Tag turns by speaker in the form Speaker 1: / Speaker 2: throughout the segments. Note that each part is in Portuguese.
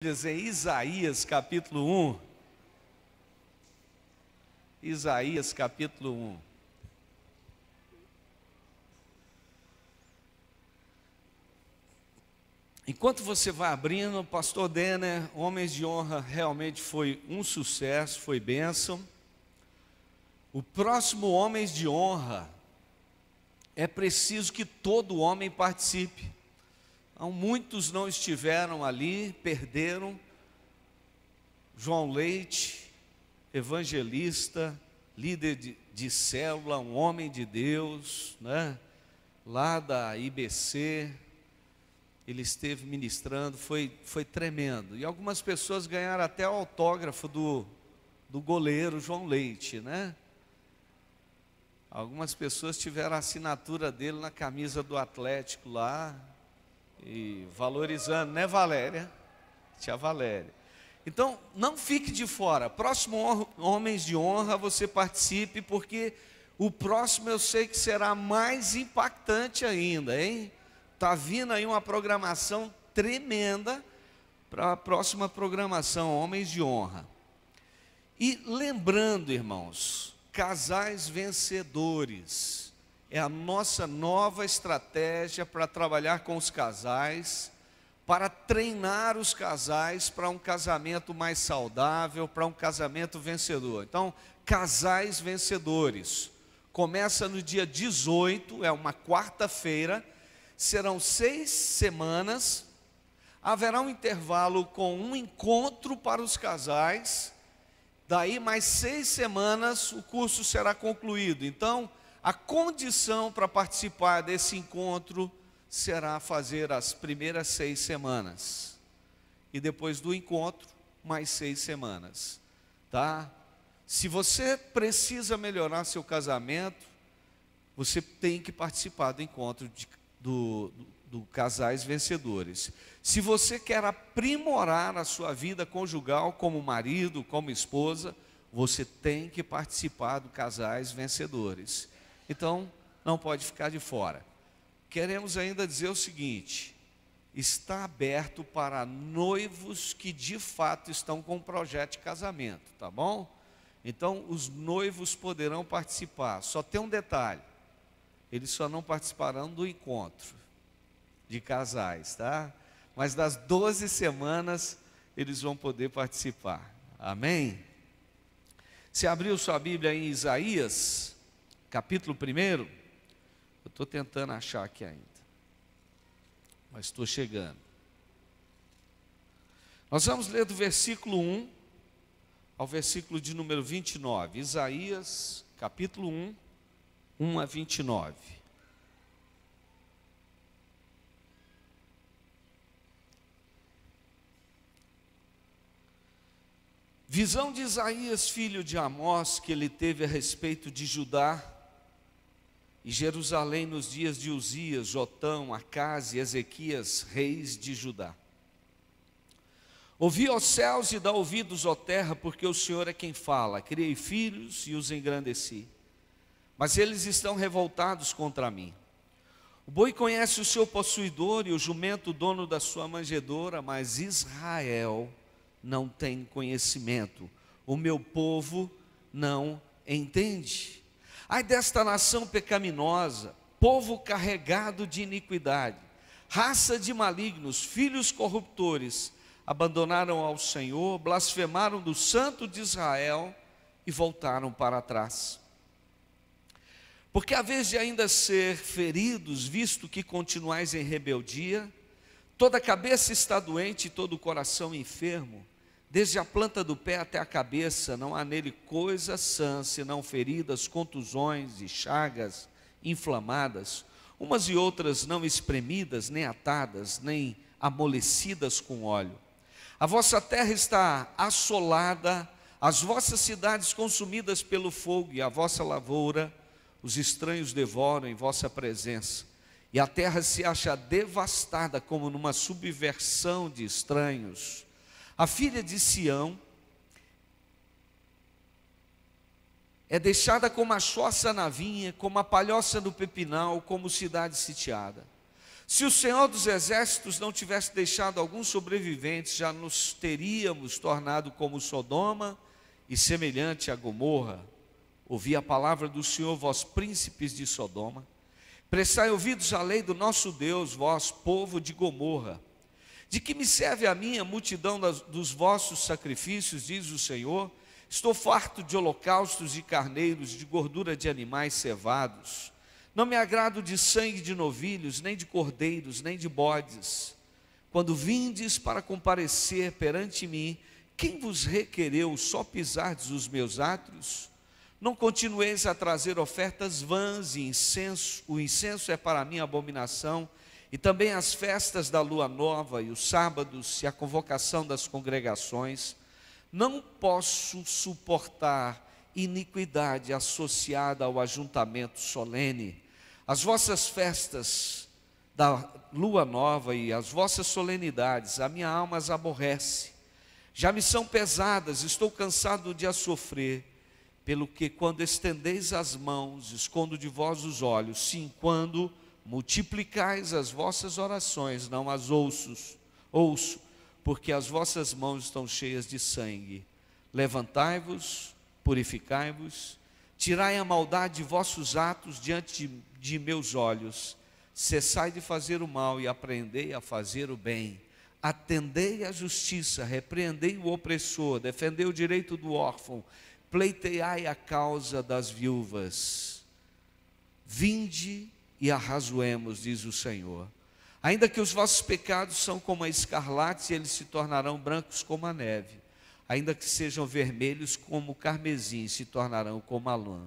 Speaker 1: Em Isaías capítulo 1. Isaías capítulo 1. Enquanto você vai abrindo, pastor Denner, Homens de Honra realmente foi um sucesso, foi bênção. O próximo Homens de Honra, é preciso que todo homem participe. Então, muitos não estiveram ali, perderam. João Leite, evangelista, líder de célula, um homem de Deus, né? Lá da IBC, ele esteve ministrando, foi tremendo. E algumas pessoas ganharam até o autógrafo do goleiro João Leite, né? Algumas pessoas tiveram a assinatura dele na camisa do Atlético lá, e valorizando, né, Valéria? Tia Valéria. Então, não fique de fora. Próximo Homens de Honra, você participe, porque o próximo eu sei que será mais impactante ainda, hein? Está vindo aí uma programação tremenda para a próxima programação, Homens de Honra. E lembrando, irmãos, casais vencedores é a nossa nova estratégia para trabalhar com os casais, para treinar os casais para um casamento mais saudável, para um casamento vencedor. Então, casais vencedores, começa no dia 18, é uma quarta-feira, serão 6 semanas, haverá um intervalo com um encontro para os casais, daí mais 6 semanas o curso será concluído. Então, a condição para participar desse encontro será fazer as primeiras 6 semanas. E depois do encontro, mais 6 semanas. Tá? Se você precisa melhorar seu casamento, você tem que participar do encontro do Casais Vencedores. Se você quer aprimorar a sua vida conjugal como marido, como esposa, você tem que participar do Casais Vencedores. Então, não pode ficar de fora. Queremos ainda dizer o seguinte: está aberto para noivos que de fato estão com um projeto de casamento, tá bom? Então, os noivos poderão participar. Só tem um detalhe: eles só não participarão do encontro de casais, tá? Mas das 12 semanas, eles vão poder participar. Amém? Você abriu sua Bíblia em Isaías capítulo 1, eu estou tentando achar aqui ainda, mas estou chegando. Nós vamos ler do versículo 1 ao versículo de número 29, Isaías capítulo 1, 1 a 29. Visão de Isaías, filho de Amós, que ele teve a respeito de Judá e Jerusalém nos dias de Uzias, Jotão, Acás e Ezequias, reis de Judá. Ouvi, ó céus, e dá ouvidos, ó terra, porque o Senhor é quem fala. Criei filhos e os engrandeci, mas eles estão revoltados contra mim. O boi conhece o seu possuidor e o jumento o dono da sua manjedoura, mas Israel não tem conhecimento, o meu povo não entende. Ai desta nação pecaminosa, povo carregado de iniquidade, raça de malignos, filhos corruptores, abandonaram ao Senhor, blasfemaram do Santo de Israel e voltaram para trás. Porque a vez de ainda ser feridos, visto que continuais em rebeldia, toda a cabeça está doente e todo o coração enfermo, desde a planta do pé até a cabeça, não há nele coisa sã, senão feridas, contusões e chagas inflamadas, umas e outras não espremidas, nem atadas, nem amolecidas com óleo. A vossa terra está assolada, as vossas cidades consumidas pelo fogo, e a vossa lavoura os estranhos devoram em vossa presença. E a terra se acha devastada como numa subversão de estranhos. A filha de Sião é deixada como a choça na vinha, como a palhoça do pepinal, como cidade sitiada. Se o Senhor dos Exércitos não tivesse deixado alguns sobreviventes, já nos teríamos tornado como Sodoma e semelhante a Gomorra. Ouvi a palavra do Senhor, vós príncipes de Sodoma. Prestai ouvidos à lei do nosso Deus, vós povo de Gomorra. De que me serve a mim a multidão dos vossos sacrifícios, diz o Senhor? Estou farto de holocaustos e carneiros, de gordura de animais cevados. Não me agrado de sangue de novilhos, nem de cordeiros, nem de bodes. Quando vindes para comparecer perante mim, quem vos requereu só pisardes os meus átrios? Não continueis a trazer ofertas vãs e incenso. O incenso é para mim abominação, e também as festas da lua nova, e os sábados, e a convocação das congregações. Não posso suportar iniquidade associada ao ajuntamento solene. As vossas festas da lua nova e as vossas solenidades, a minha alma as aborrece. Já me são pesadas, estou cansado de as sofrer. Pelo que quando estendeis as mãos, escondo de vós os olhos. Sim, quando multiplicais as vossas orações, não as ouço, porque as vossas mãos estão cheias de sangue. Levantai-vos, purificai-vos, tirai a maldade de vossos atos diante de meus olhos. Cessai de fazer o mal e aprendei a fazer o bem. Atendei à justiça, repreendei o opressor, defendei o direito do órfão, pleiteai a causa das viúvas. Vinde e arrazoemos, diz o Senhor. Ainda que os vossos pecados são como a escarlate, eles se tornarão brancos como a neve. Ainda que sejam vermelhos como o carmesim, se tornarão como a lã.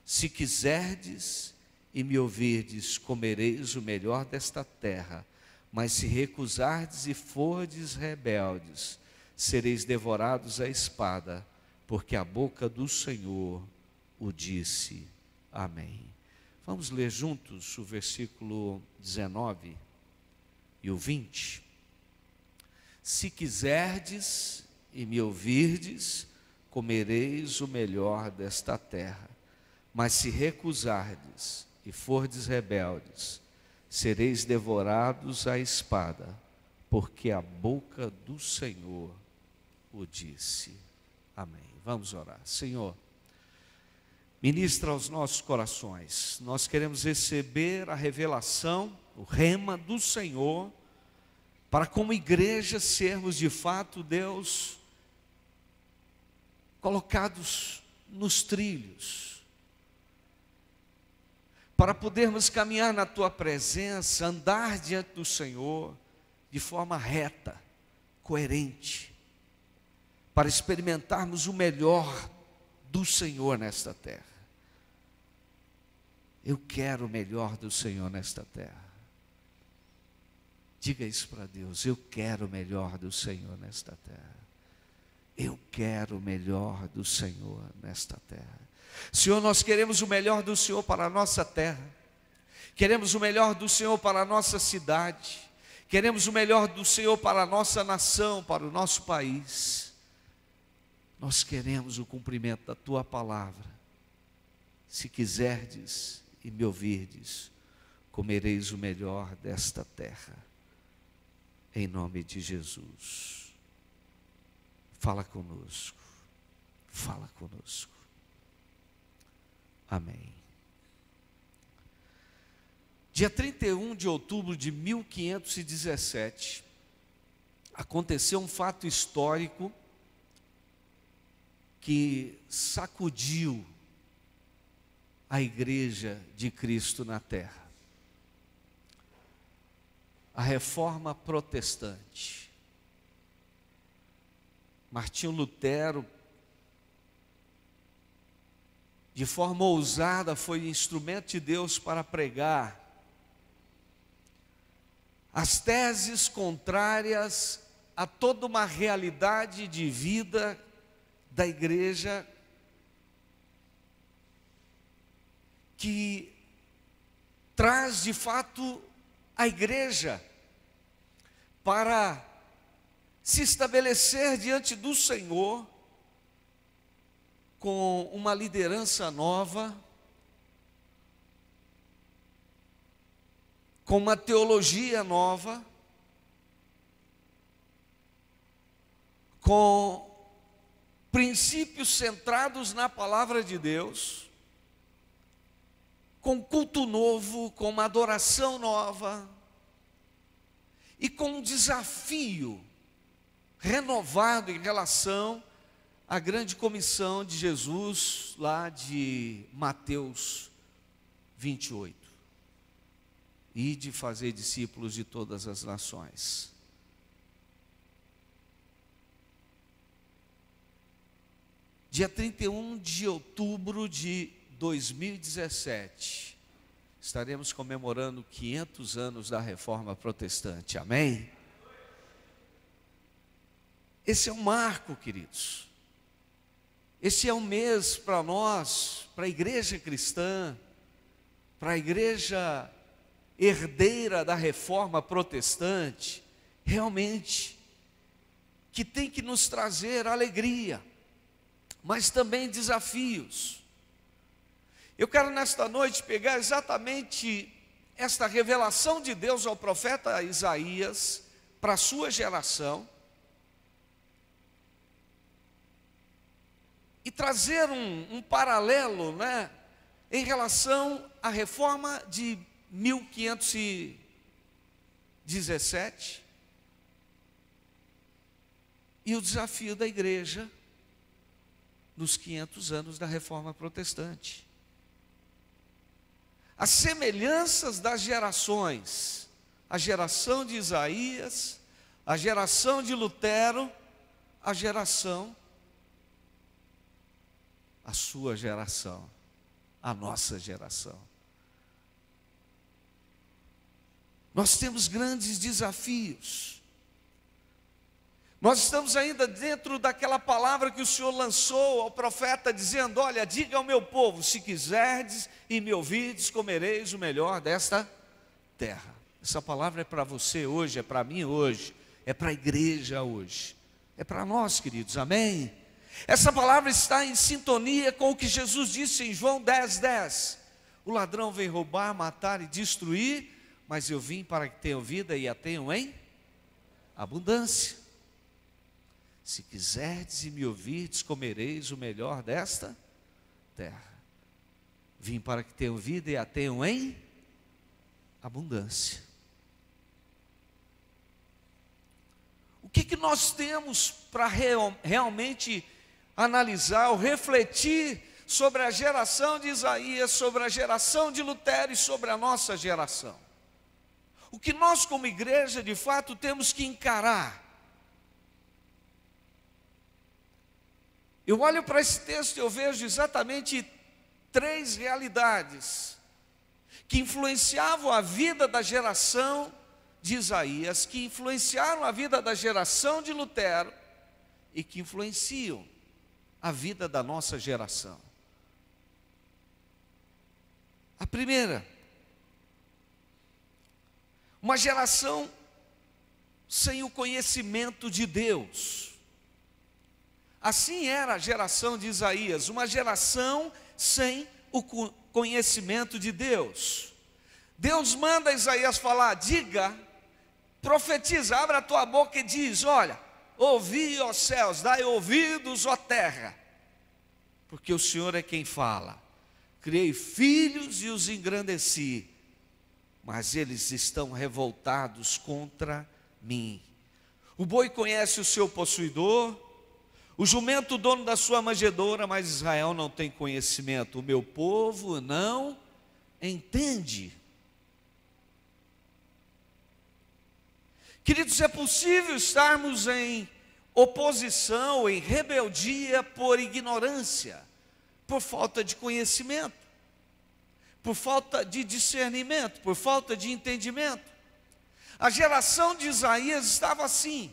Speaker 1: Se quiserdes e me ouvirdes, comereis o melhor desta terra. Mas se recusardes e fordes rebeldes, sereis devorados à espada, porque a boca do Senhor o disse. Amém. Vamos ler juntos o versículo 19 e o 20. Se quiserdes e me ouvirdes, comereis o melhor desta terra. Mas se recusardes e fordes rebeldes, sereis devorados à espada, porque a boca do Senhor o disse. Amém. Vamos orar. Senhor, ministra aos nossos corações. Nós queremos receber a revelação, o rema do Senhor, para como igreja sermos de fato, Deus, colocados nos trilhos, para podermos caminhar na Tua presença, andar diante do Senhor de forma reta, coerente, para experimentarmos o melhor do Senhor nesta terra. Eu quero o melhor do Senhor nesta terra. Diga isso para Deus: eu quero o melhor do Senhor nesta terra. Eu quero o melhor do Senhor nesta terra. Senhor, nós queremos o melhor do Senhor para a nossa terra. Queremos o melhor do Senhor para a nossa cidade. Queremos o melhor do Senhor para a nossa nação, para o nosso país. Nós queremos o cumprimento da Tua palavra. Se quiserdes e me ouvirdes, comereis o melhor desta terra. Em nome de Jesus. Fala conosco. Fala conosco. Amém. Dia 31 de outubro de 1517, aconteceu um fato histórico que sacudiu a igreja de Cristo na terra. A reforma protestante. Martinho Lutero, de forma ousada, foi instrumento de Deus para pregar as teses contrárias a toda uma realidade de vida da igreja que traz de fato a igreja para se estabelecer diante do Senhor com uma liderança nova, com uma teologia nova, com princípios centrados na palavra de Deus, com culto novo, com uma adoração nova e com um desafio renovado em relação à grande comissão de Jesus lá de Mateus 28. E de fazer discípulos de todas as nações. Dia 31 de outubro de 2017, estaremos comemorando 500 anos da Reforma Protestante, amém? Esse é um marco, queridos. Esse é um mês para nós, para a igreja cristã, para a igreja herdeira da Reforma Protestante, realmente, que tem que nos trazer alegria, mas também desafios. Eu quero nesta noite pegar exatamente esta revelação de Deus ao profeta Isaías, para a sua geração, e trazer um paralelo, né, em relação à reforma de 1517 e o desafio da igreja nos 500 anos da Reforma Protestante. As semelhanças das gerações, a geração de Isaías, a geração de Lutero, a sua geração, a nossa geração. Nós temos grandes desafios. Nós estamos ainda dentro daquela palavra que o Senhor lançou ao profeta, dizendo: olha, diga ao meu povo, se quiserdes e me ouvirdes, comereis o melhor desta terra. Essa palavra é para você hoje, é para mim hoje, é para a igreja hoje, é para nós, queridos, amém? Essa palavra está em sintonia com o que Jesus disse em João 10:10. O ladrão vem roubar, matar e destruir, mas eu vim para que tenham vida e a tenham em abundância. Se quiserdes e me ouvirdes, comereis o melhor desta terra. Vim para que tenham vida e a tenham em abundância. O que nós temos para realmente analisar ou refletir sobre a geração de Isaías, sobre a geração de Lutero e sobre a nossa geração? O que nós como igreja de fato temos que encarar? Eu olho para esse texto e eu vejo exatamente 3 realidades que influenciavam a vida da geração de Isaías, que influenciaram a vida da geração de Lutero e que influenciam a vida da nossa geração. A primeira, uma geração sem o conhecimento de Deus. Assim era a geração de Isaías, uma geração sem o conhecimento de Deus. Deus manda Isaías falar: diga, profetiza, abre a tua boca e diz: olha, ouvi, ó céus, dai ouvidos, ó terra, porque o Senhor é quem fala. Criei filhos e os engrandeci, mas eles estão revoltados contra mim. O boi conhece o seu possuidor, o jumento o dono da sua manjedoura, mas Israel não tem conhecimento. O meu povo não entende. Queridos, é possível estarmos em oposição, em rebeldia por ignorância, por falta de conhecimento, por falta de discernimento, por falta de entendimento. A geração de Isaías estava assim.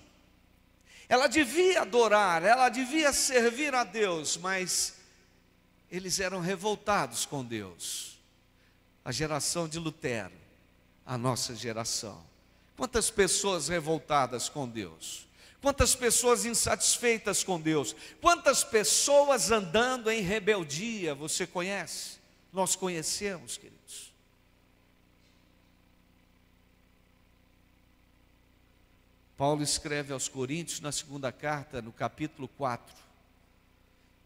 Speaker 1: Ela devia adorar, ela devia servir a Deus, mas eles eram revoltados com Deus. A geração de Lutero, a nossa geração. Quantas pessoas revoltadas com Deus? Quantas pessoas insatisfeitas com Deus? Quantas pessoas andando em rebeldia? Você conhece? Nós conhecemos, queridos. Paulo escreve aos Coríntios na segunda carta, no capítulo 4.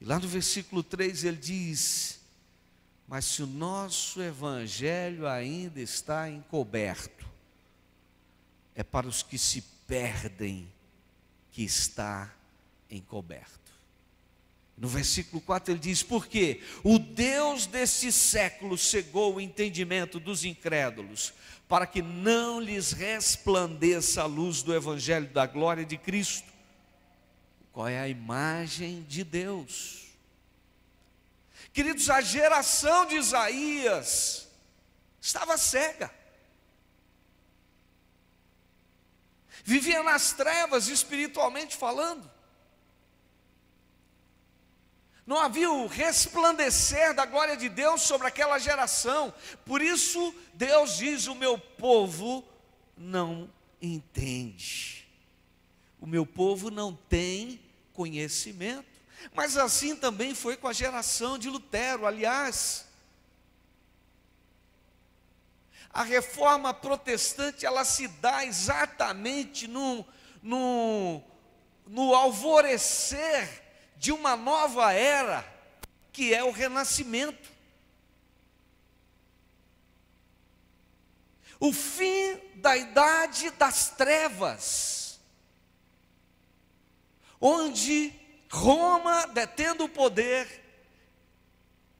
Speaker 1: E lá no versículo 3 ele diz: mas se o nosso evangelho ainda está encoberto, é para os que se perdem que está encoberto. No versículo 4 ele diz: porque o Deus deste século cegou o entendimento dos incrédulos, para que não lhes resplandeça a luz do evangelho da glória de Cristo. Qual é a imagem de Deus? Queridos, a geração de Isaías estava cega, vivia nas trevas espiritualmente falando. Não havia o resplandecer da glória de Deus sobre aquela geração. Por isso Deus diz: o meu povo não entende, o meu povo não tem conhecimento. Mas assim também foi com a geração de Lutero. Aliás, a reforma protestante, ela se dá exatamente no alvorecer de uma nova era, que é o Renascimento. O fim da idade das trevas, onde Roma, detendo o poder,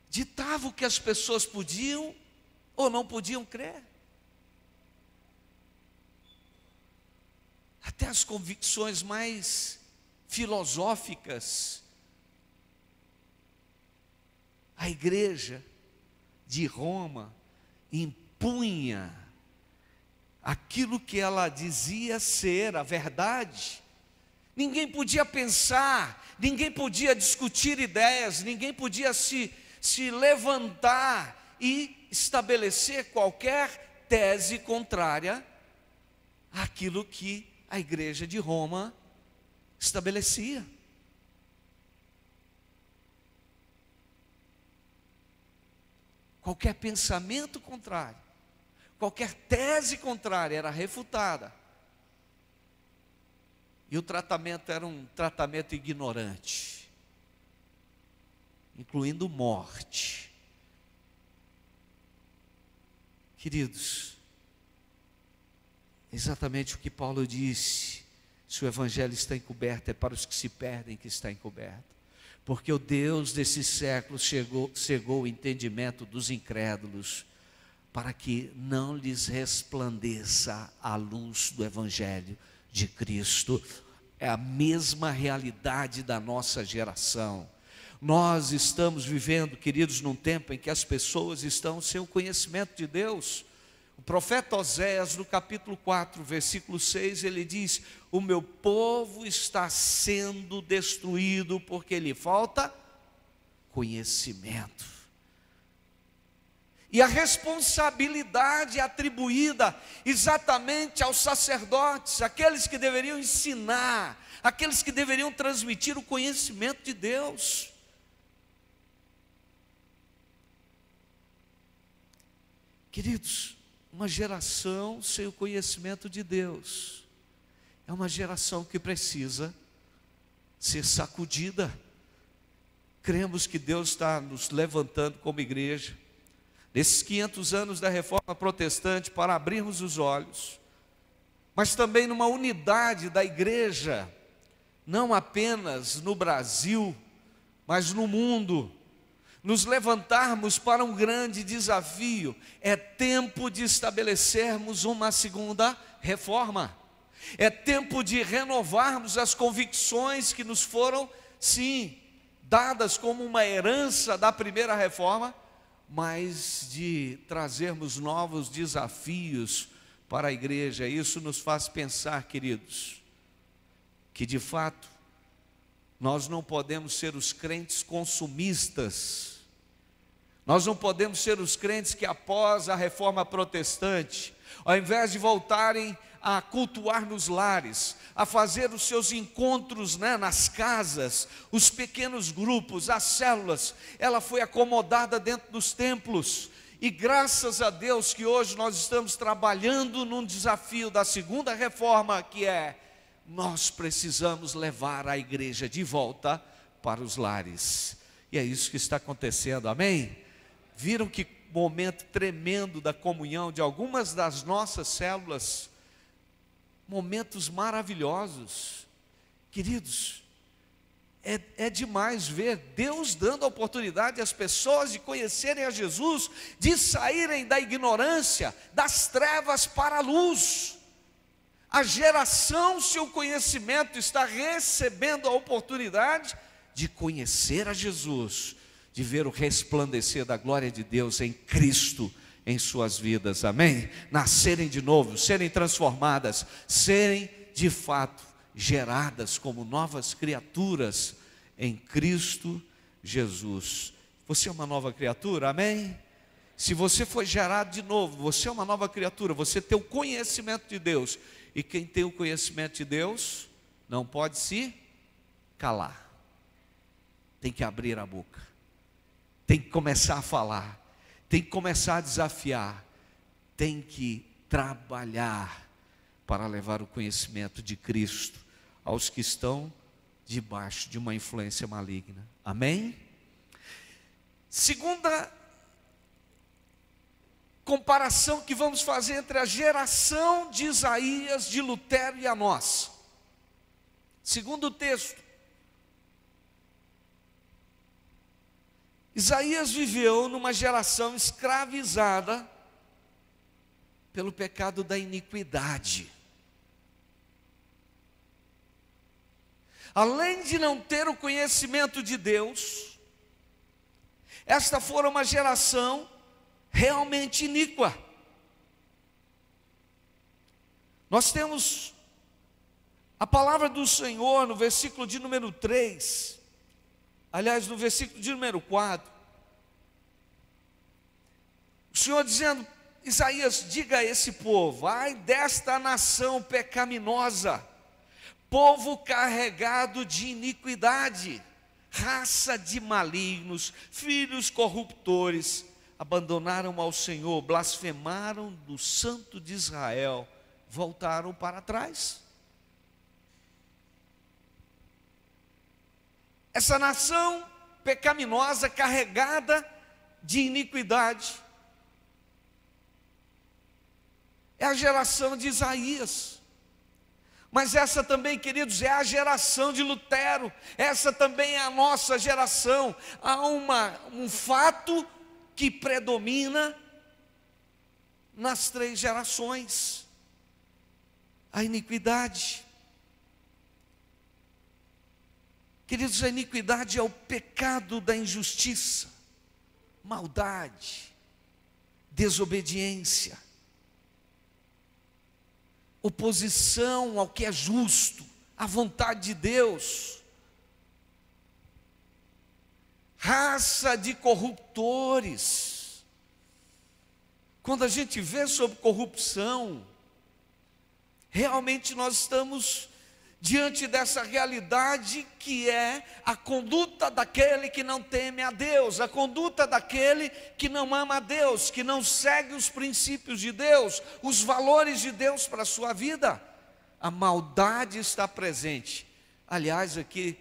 Speaker 1: ditava o que as pessoas podiam ou não podiam crer. Até as convicções mais filosóficas. A igreja de Roma impunha aquilo que ela dizia ser a verdade. Ninguém podia pensar, ninguém podia discutir ideias, ninguém podia se levantar e estabelecer qualquer tese contrária àquilo que a igreja de Roma estabelecia. Qualquer pensamento contrário, qualquer tese contrária era refutada. E o tratamento era um tratamento ignorante, incluindo morte. Queridos, exatamente o que Paulo disse: se o evangelho está encoberto, é para os que se perdem que está encoberto. Porque o Deus desse século cegou o entendimento dos incrédulos, para que não lhes resplandeça a luz do evangelho de Cristo. É a mesma realidade da nossa geração. Nós estamos vivendo, queridos, num tempo em que as pessoas estão sem o conhecimento de Deus. O profeta Oséias, no capítulo 4, versículo 6, ele diz: o meu povo está sendo destruído porque lhe falta conhecimento. E a responsabilidade atribuída exatamente aos sacerdotes, aqueles que deveriam ensinar, aqueles que deveriam transmitir o conhecimento de Deus. Queridos, uma geração sem o conhecimento de Deus é uma geração que precisa ser sacudida. Cremos que Deus está nos levantando como igreja nesses 500 anos da reforma protestante, para abrirmos os olhos, mas também numa unidade da igreja, não apenas no Brasil, mas no mundo, nos levantarmos para um grande desafio. É tempo de estabelecermos uma segunda reforma, é tempo de renovarmos as convicções que nos foram, sim, dadas como uma herança da primeira reforma, mas de trazermos novos desafios para a igreja. Isso nos faz pensar, queridos, que de fato nós não podemos ser os crentes consumistas, nós não podemos ser os crentes que após a reforma protestante, ao invés de voltarem a cultuar nos lares, a fazer os seus encontros, nas casas, os pequenos grupos, as células, ela foi acomodada dentro dos templos. E graças a Deus que hoje nós estamos trabalhando num desafio da segunda reforma, que é nós precisamos levar a igreja de volta para os lares. E é isso que está acontecendo, amém? Viram que momento tremendo da comunhão de algumas das nossas células, momentos maravilhosos, queridos. É demais ver Deus dando a oportunidade às pessoas de conhecerem a Jesus, de saírem da ignorância, das trevas para a luz. A geração, seu conhecimento, está recebendo a oportunidade de conhecer a Jesus, de ver o resplandecer da glória de Deus em Cristo em suas vidas, amém? Nascerem de novo, serem transformadas, serem de fato geradas como novas criaturas em Cristo Jesus. Você é uma nova criatura, amém? Se você foi gerado de novo, você é uma nova criatura, você tem o conhecimento de Deus. E quem tem o conhecimento de Deus não pode se calar, tem que abrir a boca, tem que começar a falar, tem que começar a desafiar, tem que trabalhar para levar o conhecimento de Cristo aos que estão debaixo de uma influência maligna, amém? Segunda comparação que vamos fazer entre a geração de Isaías, de Lutero e a nossa. Segundo texto, Isaías viveu numa geração escravizada pelo pecado da iniquidade. Além de não ter o conhecimento de Deus, esta foi uma geração realmente iníqua. Nós temos a palavra do Senhor no versículo de número 3, aliás, no versículo de número 4, o Senhor dizendo: Isaías, diga a esse povo: ai desta nação pecaminosa, povo carregado de iniquidade, raça de malignos, filhos corruptores, abandonaram ao Senhor, blasfemaram do Santo de Israel, voltaram para trás. Essa nação pecaminosa, carregada de iniquidade, é a geração de Isaías. Mas essa também, queridos, é a geração de Lutero. Essa também é a nossa geração. Há um fato que predomina nas três gerações: a iniquidade. Queridos, a iniquidade é o pecado da injustiça, maldade, desobediência, oposição ao que é justo, à vontade de Deus, raça de corruptores. Quando a gente vê sobre corrupção, realmente nós estamos diante dessa realidade que é a conduta daquele que não teme a Deus, a conduta daquele que não ama a Deus, que não segue os princípios de Deus, os valores de Deus para a sua vida. A maldade está presente. Aliás, aqui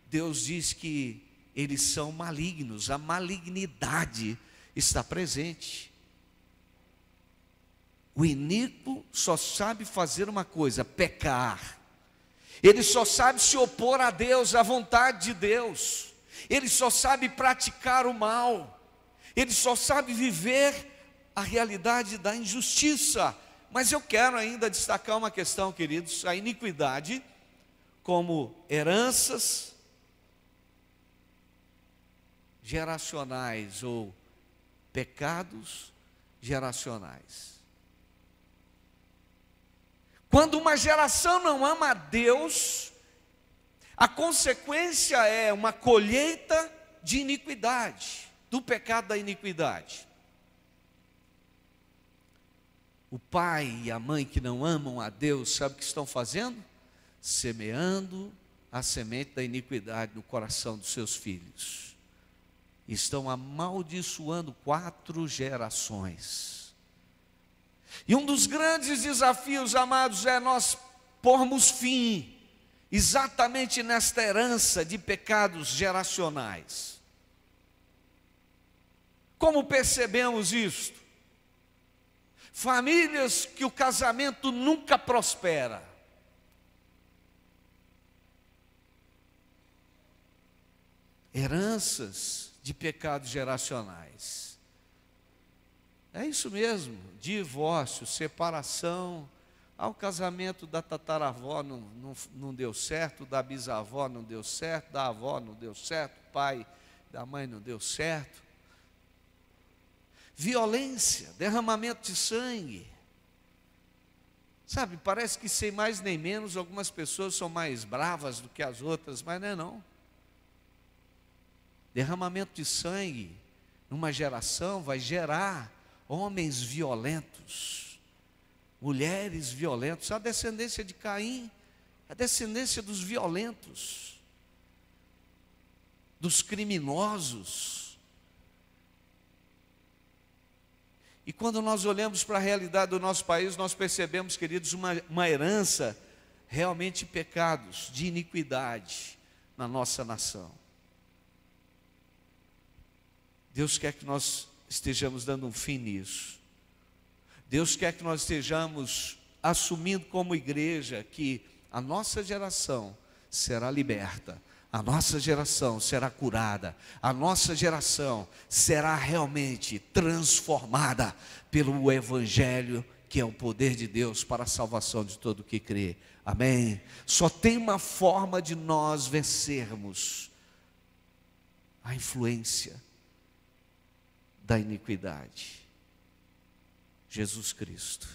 Speaker 1: Deus diz que eles são malignos, a malignidade está presente. O iníquo só sabe fazer uma coisa: pecar. Ele só sabe se opor a Deus, à vontade de Deus. Ele só sabe praticar o mal. Ele só sabe viver a realidade da injustiça. Mas eu quero ainda destacar uma questão, queridos: a iniquidade como heranças geracionais ou pecados geracionais. Quando uma geração não ama a Deus, a consequência é uma colheita de iniquidade, do pecado da iniquidade. O pai e a mãe que não amam a Deus, sabe o que estão fazendo? Semeando a semente da iniquidade no coração dos seus filhos. Estão amaldiçoando 4 gerações. E um dos grandes desafios, amados, é nós pormos fim exatamente nesta herança de pecados geracionais. Como percebemos isto? Famílias que o casamento nunca prospera. Heranças de pecados geracionais. É isso mesmo, divórcio, separação. O casamento da tataravó não deu certo, da bisavó não deu certo, da avó não deu certo, pai da mãe não deu certo. Violência, derramamento de sangue. Sabe, parece que sem mais nem menos, algumas pessoas são mais bravas do que as outras, mas não é não. Derramamento de sangue numa geração vai gerar homens violentos, mulheres violentas. A descendência de Caim, a descendência dos violentos, dos criminosos. E quando nós olhamos para a realidade do nosso país, nós percebemos, queridos, uma herança realmente de pecados, de iniquidade na nossa nação. Deus quer que nós estejamos dando um fim nisso. Deus quer que nós estejamos assumindo como igreja que a nossa geração será liberta, a nossa geração será curada, a nossa geração será realmente transformada pelo Evangelho, que é o poder de Deus para a salvação de todo o que crê. Amém? Só tem uma forma de nós vencermos a influência da iniquidade. Jesus Cristo.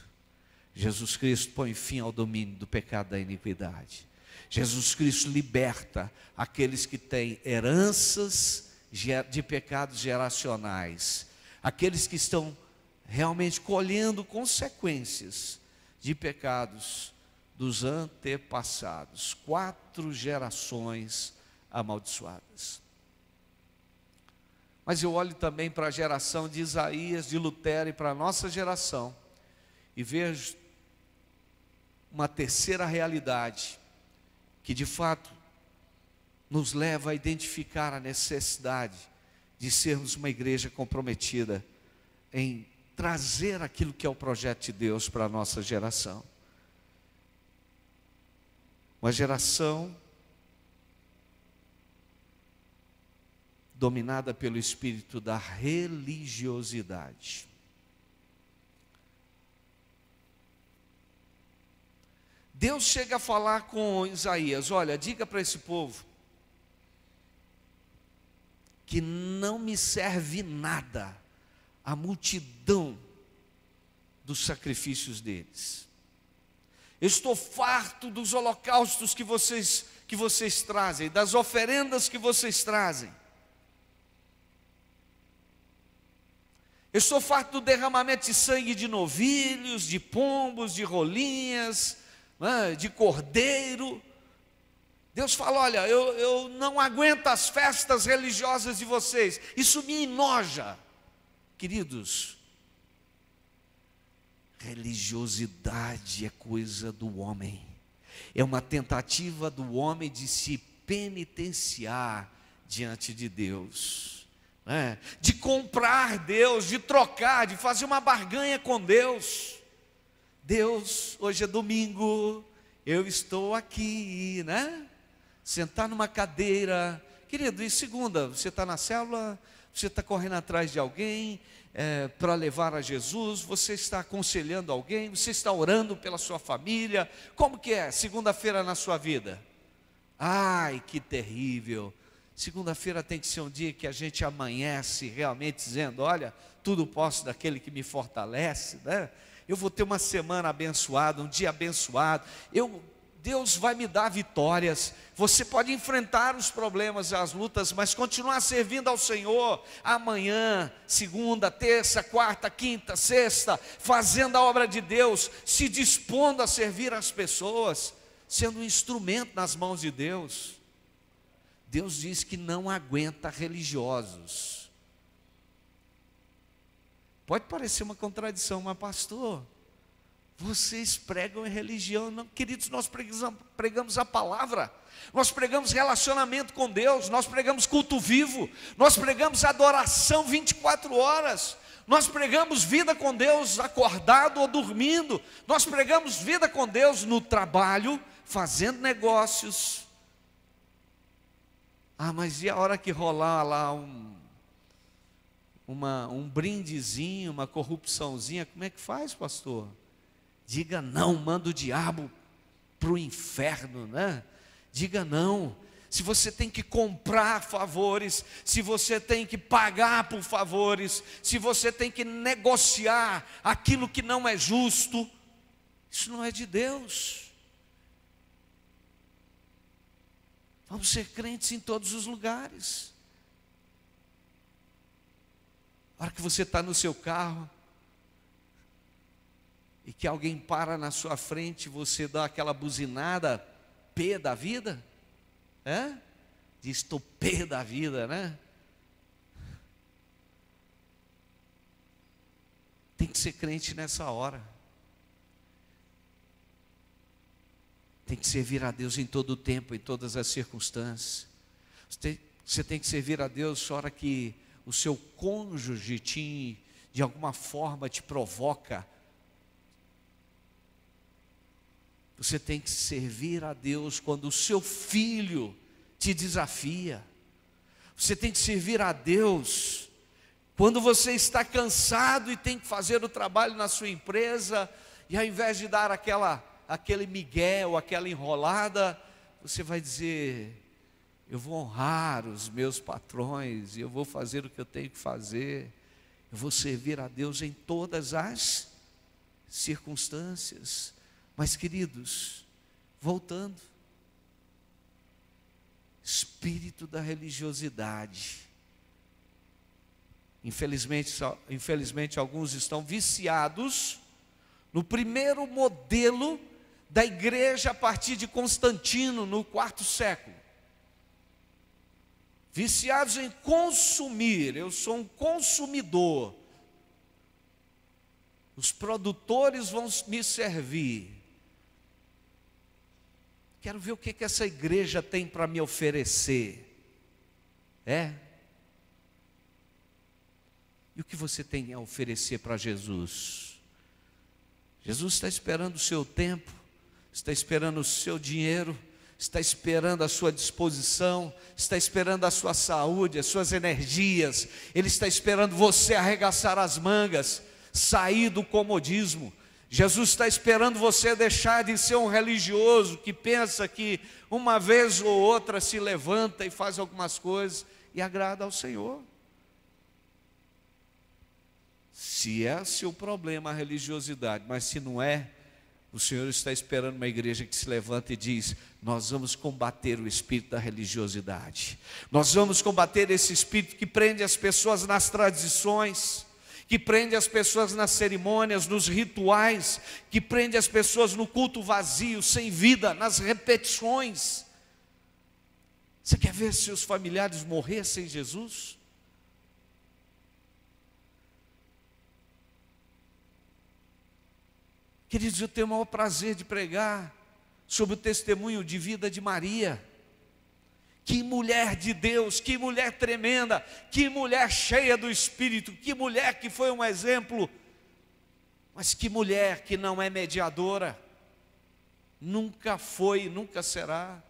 Speaker 1: Jesus Cristo põe fim ao domínio do pecado da iniquidade. Jesus Cristo liberta aqueles que têm heranças de pecados geracionais, aqueles que estão realmente colhendo consequências de pecados dos antepassados, 4 gerações amaldiçoadas. Mas eu olho também para a geração de Isaías, de Lutero e para a nossa geração e vejo uma terceira realidade que de fato nos leva a identificar a necessidade de sermos uma igreja comprometida em trazer aquilo que é o projeto de Deus para a nossa geração. Uma geração dominada pelo espírito da religiosidade. Deus chega a falar com Isaías: olha, diga para esse povo que não me serve nada a multidão dos sacrifícios deles. Eu estou farto dos holocaustos que vocês trazem, das oferendas que vocês trazem. Eu estou farto do derramamento de sangue de novilhos, de pombos, de rolinhas, de cordeiro. Deus fala: olha, eu não aguento as festas religiosas de vocês, isso me enoja. Queridos, religiosidade é coisa do homem, é uma tentativa do homem de se penitenciar diante de Deus. De comprar Deus, de trocar, de fazer uma barganha com Deus. Deus, hoje é domingo, eu estou aqui, sentar numa cadeira. Querido, e segunda, você está na célula, você está correndo atrás de alguém para levar a Jesus, você está aconselhando alguém, você está orando pela sua família. Como que é segunda-feira na sua vida? Ai, que terrível. Segunda-feira tem que ser um dia que a gente amanhece realmente dizendo: olha, tudo posso daquele que me fortalece, Eu vou ter uma semana abençoada, um dia abençoado. Deus vai me dar vitórias. Você pode enfrentar os problemas e as lutas, mas continuar servindo ao Senhor amanhã, segunda, terça, quarta, quinta, sexta, fazendo a obra de Deus, se dispondo a servir as pessoas, sendo um instrumento nas mãos de Deus. Deus diz que não aguenta religiosos. Pode parecer uma contradição, mas pastor, Vocês pregam em religião. Não, queridos, nós pregamos a palavra, nós pregamos relacionamento com Deus, nós pregamos culto vivo, nós pregamos adoração 24 horas, nós pregamos vida com Deus acordado ou dormindo, nós pregamos vida com Deus no trabalho, fazendo negócios. Mas e a hora que rolar lá um brindezinho, uma corrupçãozinha, como é que faz, pastor? Diga não, manda o diabo para o inferno, né? Diga não. Se você tem que comprar favores, se você tem que pagar por favores, se você tem que negociar aquilo que não é justo, isso não é de Deus. Vamos ser crentes em todos os lugares. A hora que você está no seu carro e que alguém para na sua frente, você dá aquela buzinada, pé da vida, diz, estou pé da vida, né? Tem que ser crente nessa hora. Tem que servir a Deus em todo o tempo, em todas as circunstâncias. Você tem que servir a Deus na hora que o seu cônjuge de alguma forma te provoca. Você tem que servir a Deus quando o seu filho te desafia. Você tem que servir a Deus quando você está cansado e tem que fazer o trabalho na sua empresa, e ao invés de dar aquele migué ou aquela enrolada, você vai dizer, eu vou honrar os meus patrões, e eu vou fazer o que eu tenho que fazer, eu vou servir a Deus em todas as circunstâncias. Mas, queridos, voltando, espírito da religiosidade. Infelizmente alguns estão viciados no primeiro modelo da igreja a partir de Constantino, no IV século. Viciados em consumir, eu sou um consumidor. Os produtores vão me servir. Quero ver o que essa igreja tem para me oferecer. E o que você tem a oferecer para Jesus? Jesus está esperando o seu tempo, está esperando o seu dinheiro, está esperando a sua disposição, está esperando a sua saúde, as suas energias. Ele está esperando você arregaçar as mangas, sair do comodismo. Jesus está esperando você deixar de ser um religioso que pensa que uma vez ou outra se levanta e faz algumas coisas e agrada ao Senhor. Se é seu problema a religiosidade, mas se não é, o Senhor está esperando uma igreja que se levanta e diz, nós vamos combater o espírito da religiosidade. Nós vamos combater esse espírito que prende as pessoas nas tradições, que prende as pessoas nas cerimônias, nos rituais, que prende as pessoas no culto vazio, sem vida, nas repetições. Você quer ver seus familiares morrer sem Jesus? Queridos, eu tenho o maior prazer de pregar sobre o testemunho de vida de Maria. Que mulher de Deus, que mulher tremenda, que mulher cheia do Espírito, que mulher que foi um exemplo, mas que mulher que não é mediadora, nunca foi, nunca será.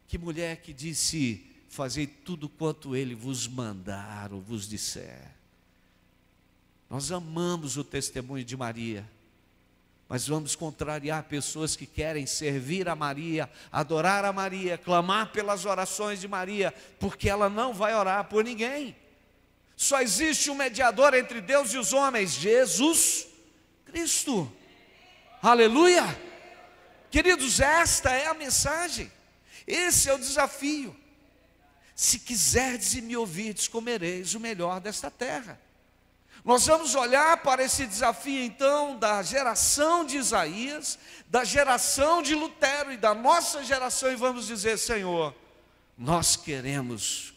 Speaker 1: Que mulher que disse, fazei tudo quanto Ele vos mandar ou vos disser. Nós amamos o testemunho de Maria, mas vamos contrariar pessoas que querem servir a Maria, adorar a Maria, clamar pelas orações de Maria, porque ela não vai orar por ninguém. Só existe um mediador entre Deus e os homens, Jesus Cristo. Aleluia! Queridos, esta é a mensagem, esse é o desafio. Se quiserdes e me ouvirdes, comereis o melhor desta terra. Nós vamos olhar para esse desafio então da geração de Isaías, da geração de Lutero e da nossa geração, e vamos dizer, Senhor, nós queremos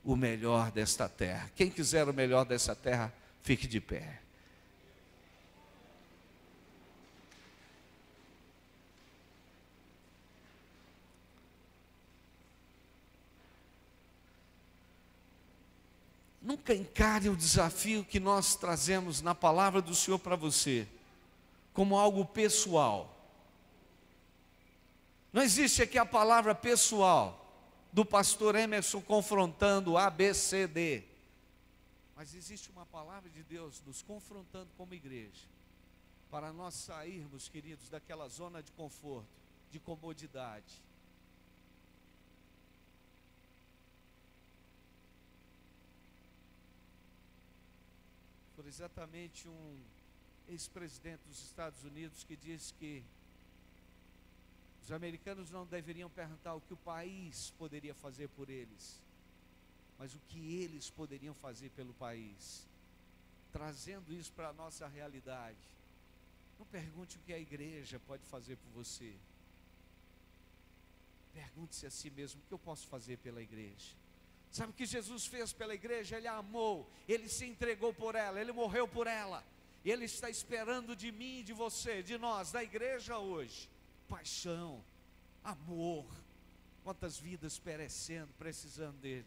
Speaker 1: o melhor desta terra. Quem quiser o melhor dessa terra, fique de pé. Nunca encare o desafio que nós trazemos na palavra do Senhor para você como algo pessoal. Não existe aqui a palavra pessoal do pastor Emerson confrontando A, B, C, D. Mas existe uma palavra de Deus nos confrontando como igreja, para nós sairmos, queridos, daquela zona de conforto, de comodidade. Foi exatamente um ex-presidente dos Estados Unidos que disse que os americanos não deveriam perguntar o que o país poderia fazer por eles, mas o que eles poderiam fazer pelo país. Trazendo isso para a nossa realidade, não pergunte o que a igreja pode fazer por você. Pergunte-se a si mesmo: o que eu posso fazer pela igreja? Sabe o que Jesus fez pela igreja? Ele a amou, Ele se entregou por ela, Ele morreu por ela. E Ele está esperando de mim, de você, de nós, da igreja hoje, paixão, amor. Quantas vidas perecendo, precisando dEle.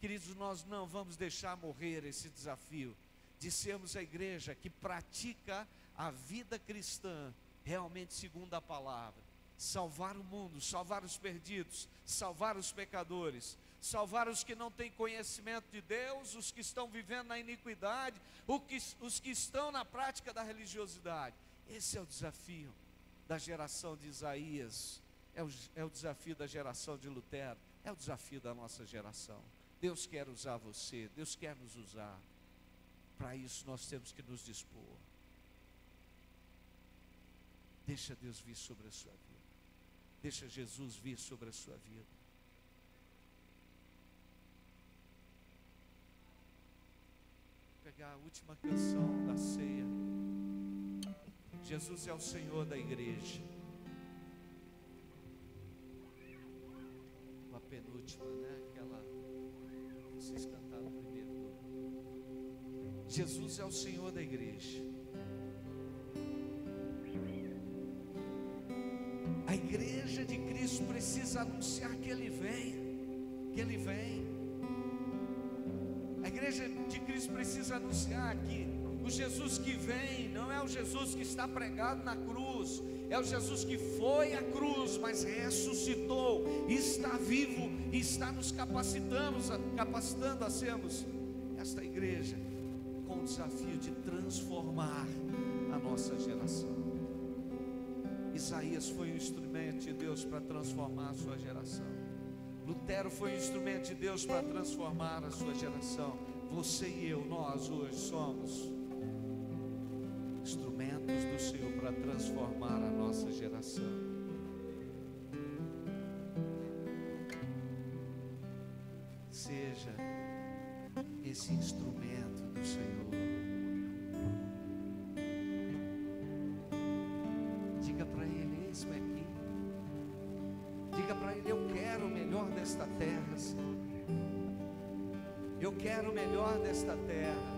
Speaker 1: Queridos, nós não vamos deixar morrer esse desafio de sermos a igreja que pratica a vida cristã realmente segundo a palavra. Salvar o mundo, salvar os perdidos, salvar os pecadores, salvar os que não têm conhecimento de Deus, os que estão vivendo na iniquidade, os que estão na prática da religiosidade. Esse é o desafio da geração de Isaías, é o desafio da geração de Lutero, é o desafio da nossa geração. Deus quer usar você, Deus quer nos usar. Para isso nós temos que nos dispor. Deixa Deus vir sobre a sua vida. Deixa Jesus vir sobre a sua vida. Vou pegar a última canção da ceia. Jesus é o Senhor da igreja. A penúltima, né? Aquela que vocês cantaram primeiro. Jesus é o Senhor da igreja. A igreja de Cristo precisa anunciar que Ele vem, que Ele vem. A igreja de Cristo precisa anunciar que o Jesus que vem não é o Jesus que está pregado na cruz, é o Jesus que foi à cruz, mas ressuscitou, está vivo e está nos capacitando a sermos esta igreja com o desafio de transformar a nossa geração. Isaías foi um instrumento de Deus para transformar a sua geração. Lutero foi um instrumento de Deus para transformar a sua geração. Você e eu, nós hoje somos instrumentos do Senhor para transformar a nossa geração. Seja esse instrumento do Senhor. Diga para Ele: eis-me aqui. Diga para Ele: eu quero o melhor desta terra, Senhor. Eu quero o melhor desta terra.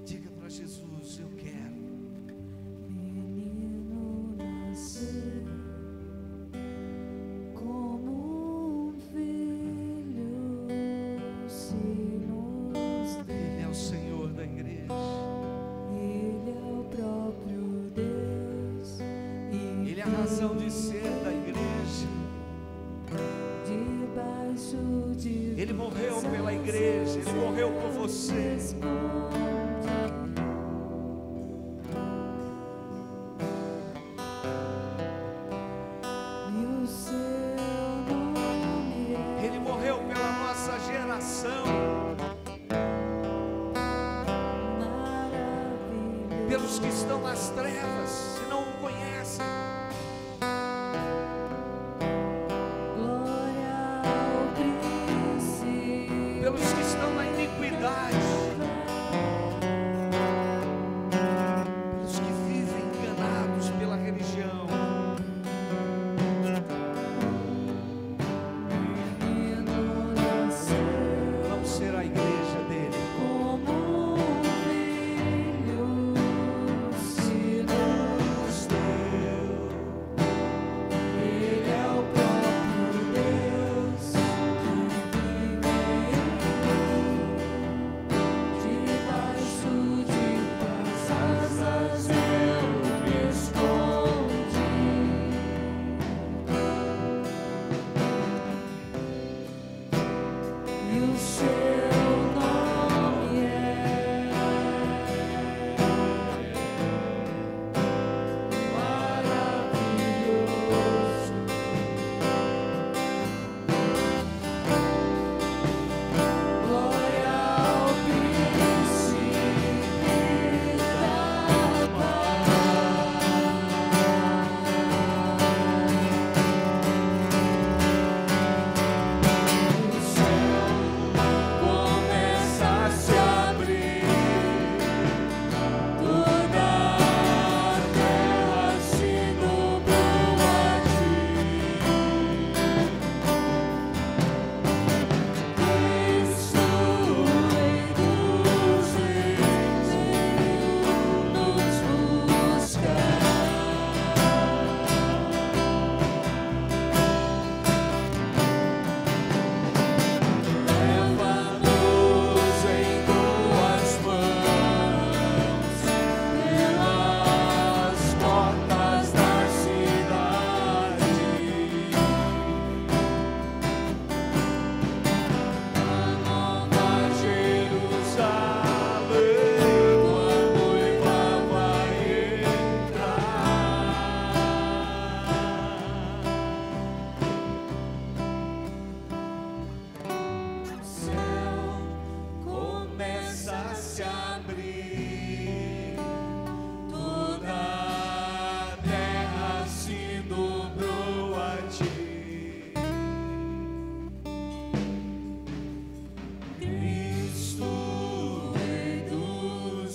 Speaker 1: Diga para Jesus: eu quero.
Speaker 2: Menino nasceu como um filho, se nos deu.
Speaker 1: Ele é o Senhor da igreja.
Speaker 2: Ele é o próprio Deus.
Speaker 1: Ele é a razão de ser da igreja.
Speaker 2: Debaixo de
Speaker 1: Ele morreu pela igreja. Ele morreu por você.
Speaker 2: E o seu nome é
Speaker 1: Ele morreu pela nossa geração,
Speaker 2: maravilhoso.
Speaker 1: pelos que estão nas trevas, se não o conhecem.
Speaker 2: Glória ao Príncipe.
Speaker 1: Pelos que estão na iniquidade, pelos que vivem enganados pela religião.
Speaker 2: Menino nasceu
Speaker 1: Vamos ser a igreja dele.
Speaker 2: como um filho, se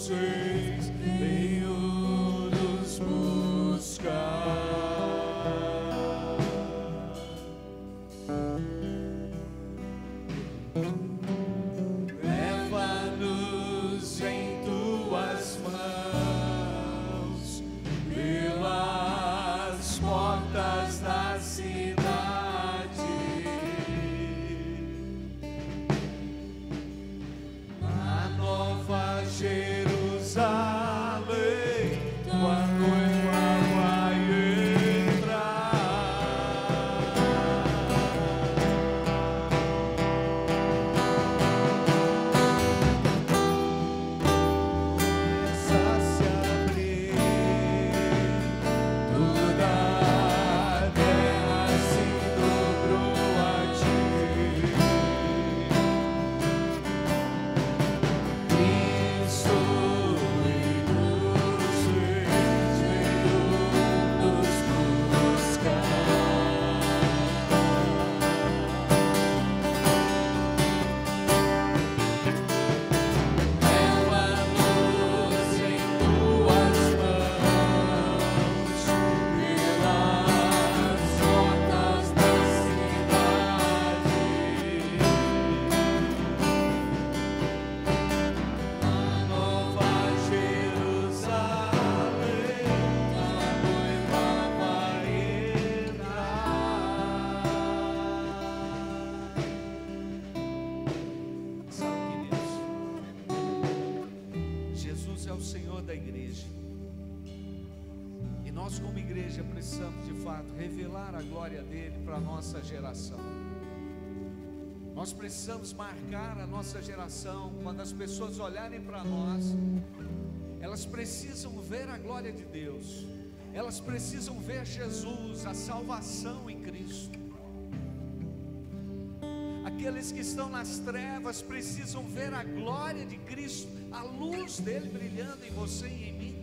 Speaker 3: vocês, venho nos buscar. Leva-nos em tuas mãos, pelas portas da cidade, na Nova Jerusalém, tua noiva vai entrar. Começa a se abrir, toda a terra se dobrou a ti. Cristo e nos fez, veio nos buscar. Leva-nos em tuas mãos, pelas portas da cidade, na Nova Jerusalém, tua noiva vai entrar.
Speaker 1: Sabe, queridos, Jesus é o Senhor da igreja. E nós, como igreja, precisamos de fato revelar a glória dele para a nossa geração. Nós precisamos marcar a nossa geração. Quando as pessoas olharem para nós, elas precisam ver a glória de Deus. Elas precisam ver Jesus, a salvação em Cristo. Aqueles que estão nas trevas precisam ver a glória de Cristo, a luz dele brilhando em você e em mim.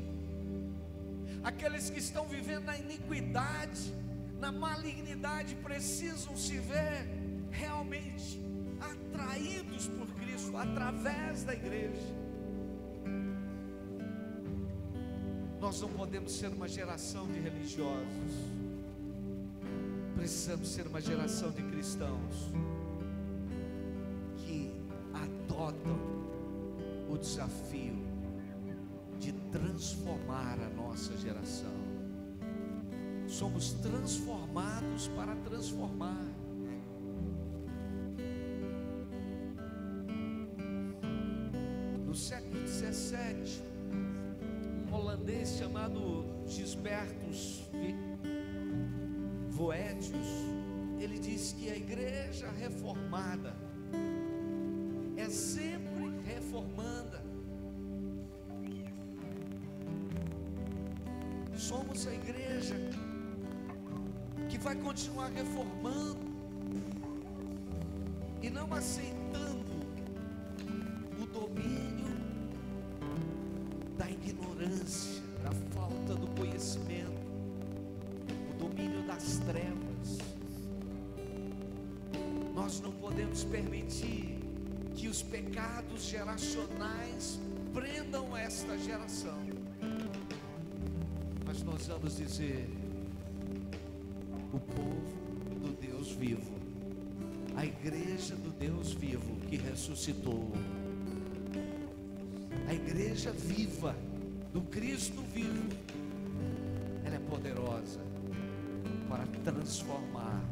Speaker 1: Aqueles que estão vivendo na iniquidade, na malignidade, precisam se ver realmente atraídos por Cristo através da igreja. Nós não podemos ser uma geração de religiosos. Precisamos ser uma geração de cristãos que adotam o desafio de transformar a nossa geração. Somos transformados para transformar. No século XVII, um holandês chamado Gisbertus Voetius, ele diz que a igreja reformada é sempre reformanda. Somos a igreja que vai continuar reformando e não aceitando o domínio da ignorância, da falta do conhecimento, o domínio das trevas. Nós não podemos permitir que os pecados geracionais prendam esta geração. Mas nós vamos dizer: o povo do Deus vivo, a igreja do Deus vivo que ressuscitou, a igreja viva do Cristo vivo, ela é poderosa para transformar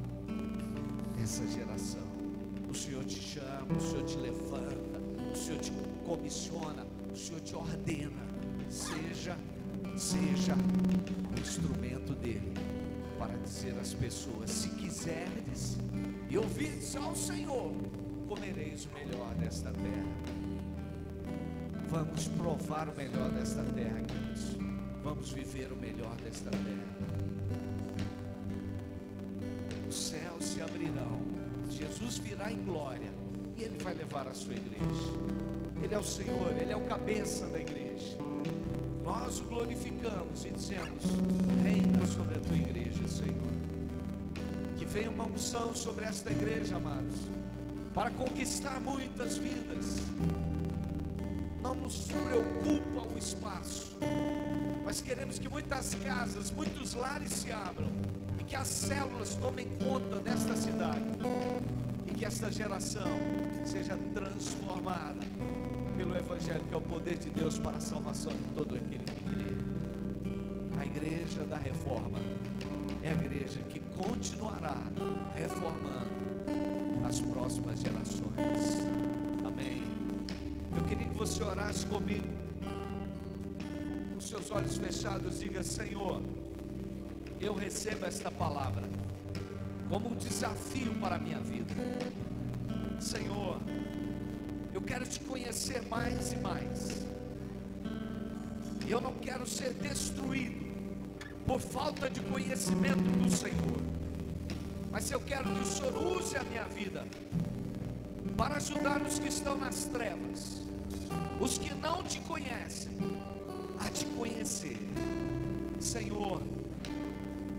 Speaker 1: essa geração. O Senhor te chama, o Senhor te levanta, o Senhor te comissiona, o Senhor te ordena. Seja o instrumento dele para dizer às pessoas: se quiserdes e ouvirdes ao Senhor, comereis o melhor desta terra. Vamos provar o melhor desta terra, queridos. Vamos viver o melhor desta terra. Os céus se abrirão, Jesus virá em glória e Ele vai levar a sua igreja. Ele é o Senhor, Ele é o cabeça da igreja. Nós o glorificamos e dizemos: reina sobre a tua igreja, Senhor. Que venha uma unção sobre esta igreja, amados, para conquistar muitas vidas. não nos preocupa o espaço, mas queremos que muitas casas, muitos lares se abram, e que as células tomem conta desta cidade, e que esta geração seja transformada pelo Evangelho, que é o poder de Deus para a salvação de todo aquele que crê. A igreja da reforma é a igreja que continuará reformando as próximas gerações. Amém. Eu queria que você orasse comigo, com seus olhos fechados. Diga: Senhor, eu recebo esta palavra como um desafio para a minha vida. Senhor, eu quero te conhecer mais e mais. Eu não quero ser destruído por falta de conhecimento do Senhor, mas eu quero que o Senhor use a minha vida para ajudar os que estão nas trevas, os que não te conhecem, a te conhecer. Senhor,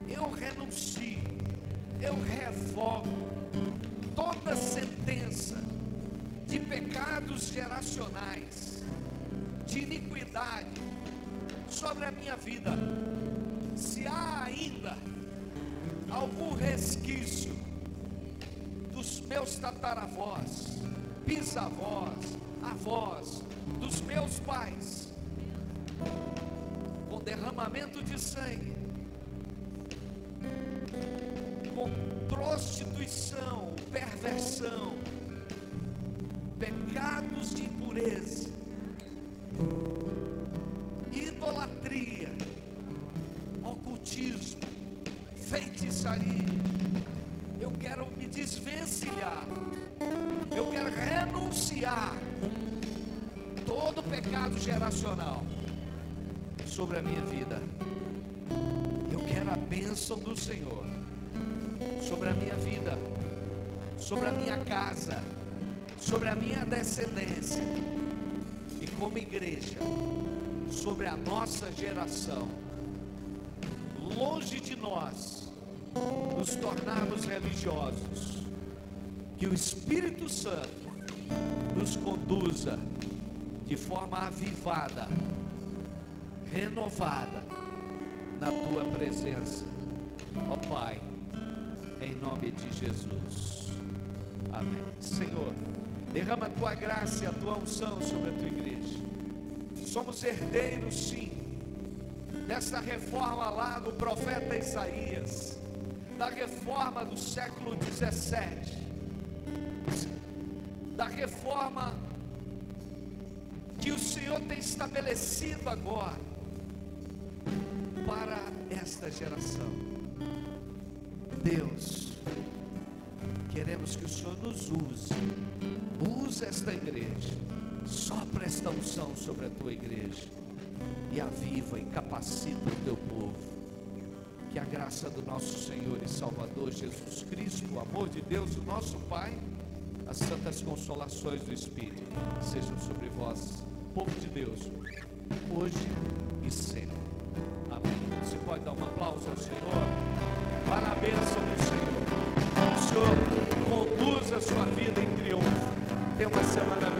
Speaker 1: eu renuncio, eu revogo toda sentença de pecados geracionais, de iniquidade sobre a minha vida. Se há ainda algum resquício dos meus tataravós, bisavós, avós, dos meus pais, com derramamento de sangue, com prostituição, perversão, pecados de impureza, idolatria, ocultismo, feitiçaria, eu quero me desvencilhar, eu quero renunciar todo pecado geracional sobre a minha vida. Eu quero a bênção do Senhor sobre a minha vida, sobre a minha casa, sobre a minha descendência, e como igreja, sobre a nossa geração. Longe de nós nos tornarmos religiosos, que o Espírito Santo nos conduza de forma avivada, renovada na tua presença, ó Pai, em nome de Jesus. Amém. Senhor, derrama a tua graça e a tua unção sobre a tua igreja. Somos herdeiros, sim, dessa reforma lá do profeta Isaías, da reforma do século 17, da reforma que o Senhor tem estabelecido agora para esta geração. Deus, queremos que o Senhor nos use esta igreja, sopra esta unção sobre a tua igreja, e aviva e capacita o teu povo. Que a graça do nosso Senhor e Salvador Jesus Cristo, o amor de Deus, o nosso Pai, as santas consolações do Espírito sejam sobre vós, povo de Deus, hoje e sempre. Amém. Você pode dar um aplauso ao Senhor, para a bênção do Senhor. O Senhor conduz a sua vida em triunfo. Tenha uma semana